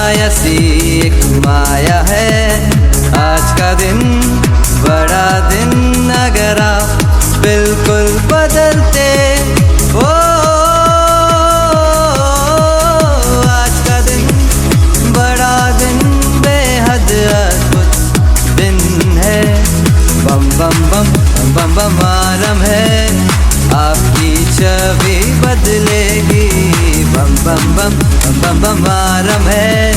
ऐसी एक माया है। आज का दिन बड़ा दिन अगर आप बिल्कुल बदलते हो। आज का दिन बड़ा दिन बेहद अद्भुत दिन है। बम बम बम बम बम आरंभ है, आपकी छवि बदलेगी। बम बम बम बम बम आरंभ है,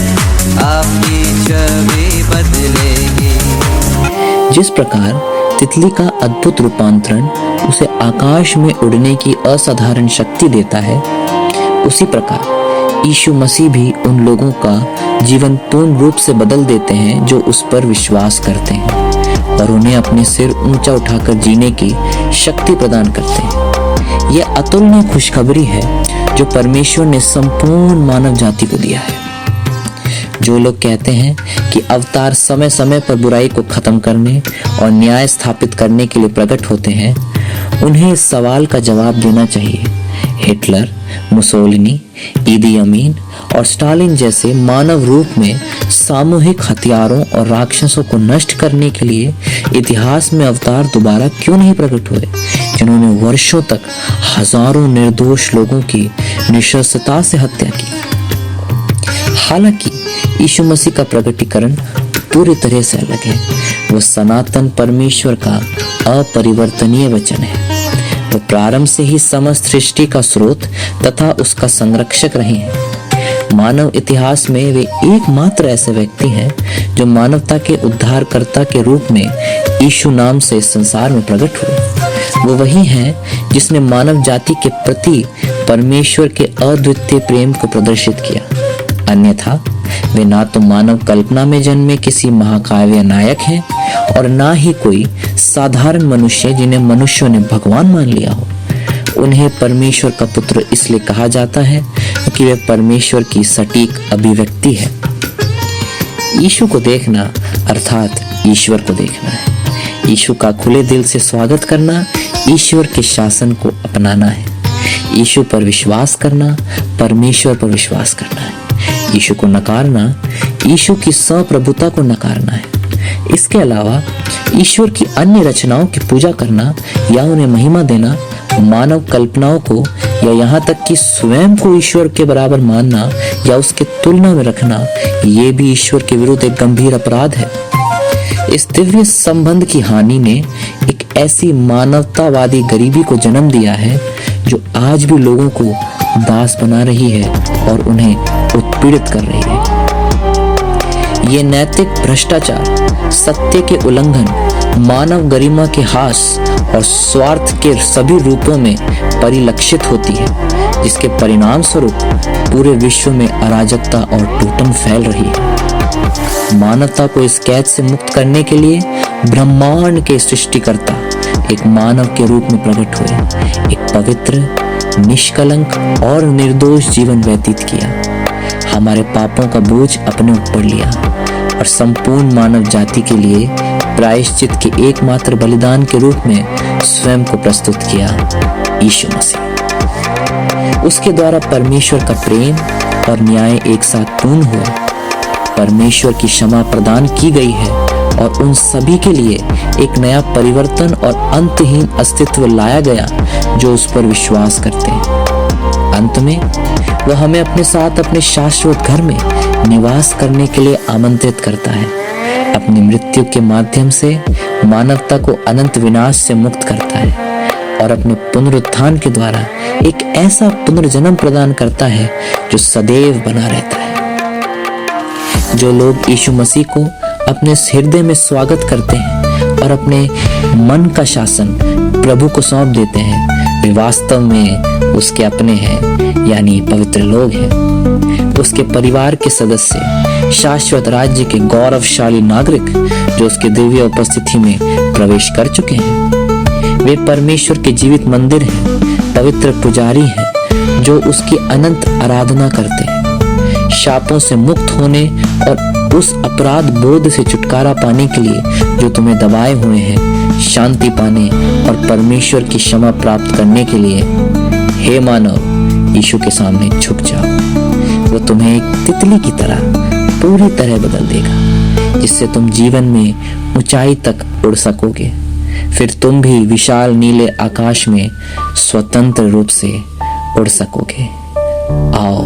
आपकी छवि बदलेगी। जिस प्रकार तितली का अद्भुत रूपांतरण उसे आकाश में उड़ने की असाधारण शक्ति देता है, उसी प्रकार यीशु मसीह भी उन लोगों का जीवन पूर्ण रूप से बदल देते हैं जो उस पर विश्वास करते हैं और उन्हें अपने सिर ऊंचा उठाकर जीने की शक्ति प्रदान करते हैं। यह अतुलनीय खुशखबरी है जो परमेश्वर ने संपूर्ण मानव जाति को दिया है। जो लोग कहते हैं कि अवतार समय समय पर बुराई को खत्म करने और न्याय स्थापित करने के लिए प्रकट होते हैं, उन्हें इस सवाल का जवाब देना चाहिए। हिटलर, मुसोलिनी, ईदी अमीन और स्टालिन जैसे मानव रूप में सामूहिक हथियारों और राक्षसों को नष्ट करने के लिए इतिहास में अवतार दोबारा क्यों नहीं प्रकट हुए, जिन्होंने वर्षों तक हजारों निर्दोष लोगों की निशस्त्रता से हत्या की। हालांकि यीशु मसीह का प्रकटीकरण पूरी तरह से अलग है। वो सनातन परमेश्वर का अपरिवर्तनीय वचन है। वो प्रारंभ से ही समस्त सृष्टि का स्रोत तथा उसका संरक्षक रहे हैं। मानव इतिहास में वे एकमात्र ऐसे व्यक्ति हैं जो मानवता के उद्धारकर्ता के रूप में यीशु नाम से इस संसार में प्रकट हुए। वो वही हैं जिसने मानव जाति के प्रति परमेश्वर के अद्वितीय प्रेम को प्रदर्शित किया। अन्यथा वे ना तो मानव कल्पना में जन्मे किसी महाकाव्य नायक हैं और ना ही कोई साधारण मनुष्य जिन्हें मनुष्यों ने भगवान मान लिया हो। उन्हें परमेश्वर का पुत्र इसलिए कहा जाता है क्योंकि वे परमेश्वर की सटीक अभिव्यक्ति है। यीशु को देखना अर्थात ईश्वर को देखना है। यीशु का खुले दिल से स्वागत करना ईश्वर के शासन को अपनाना है। यीशु पर विश्वास करना परमेश्वर पर विश्वास करना है। यीशु को नकारना यीशु की सप्रभुता को नकारना है। इसके अलावा ईश्वर की अन्य रचनाओं की पूजा करना या उन्हें महिमा देना, मानव कल्पनाओं को या यहाँ तक कि स्वयं को ईश्वर के बराबर मानना या उसके तुलना में रखना, ये भी ईश्वर के विरुद्ध एक गंभीर अपराध है। इस दिव्य संबंध की हानि ने एक ऐसी मानवतावादी गरीबी को जन्म दिया है जो आज भी लोगों को दास बना रही है और उन्हें उत्पीड़ित कर रही है। ये नैतिक भ्रष्टाचार, सत्य के उल्लंघन, मानव गरिमा के हास और स्वार्थ के सभी रूपों में परिलक्षित होती है, जिसके परिणाम स्वरूप पूरे विश्व में अराजकता और टूटन फैल रही है। मानवता को इस कैद से मुक्त करने के लिए ब्रह्मांड के सृष्टिकर्ता एक मानव के रूप में प्रकट हुए, एक पवित्र, निष्कलंक और निर्दोष जीवन व्यतीत किया, हमारे पापों का बोझ अपने ऊपर लिया और संपूर्ण मानव जाति के लिए प्रायश्चित के एकमात्र बलिदान के रूप में स्वयं को प्रस्तुत किया, यीशु मसीह। उसके द्वारा परमेश्वर का प्रेम और न्याय एक साथ पूर्ण हुआ। परमेश्वर की क्षमा प्रदान की गई है और उन सभी के लिए एक नया परिवर्तन और अंतहीन अस्तित्व लाया गया जो उस पर विश्वास करते हैं। अंत में वह हमें अपने साथ अपने शाश्वत घर में निवास करने के लिए आमंत्रित करता है। अपनी मृत्यु के माध्यम से मानवता को अनंत विनाश से मुक्त करता है और अपने पुनरुत्थान के द्वारा एक ऐसा पुनर्जन्म प्रदान करता है जो सदैव बना रहता है। जो लोग यीशु मसीह को अपने हृदय में स्वागत करते हैं और अपने मन का शासन प्रभु को सौंप देते हैं, वे वास्तव में उसके अपने हैं, यानी पवित्र लोग हैं, उसके परिवार के सदस्य, शाश्वत राज्य के गौरवशाली नागरिक जो उसके दिव्य उपस्थिति में प्रवेश कर चुके हैं। वे परमेश्वर के जीवित मंदिर हैं, पवित्र पुजारी हैं जो उसकी अनंत आराधना करते हैं। शापों से मुक्त होने और उस अपराध बोध से छुटकारा पाने के लिए जो तुम्हें दबाए हुए हैं, शांति पाने और परमेश्वर की क्षमा प्राप्त करने के लिए, हे मानव, यीशु के सामने झुक जाओ। वो तुम्हें एक तितली की तरह पूरी तरह बदल देगा, जिससे तुम जीवन में ऊंचाई तक उड़ सकोगे। फिर तुम भी विशाल नीले आकाश में स्वतंत्र रूप से उड़ सकोगे। आओ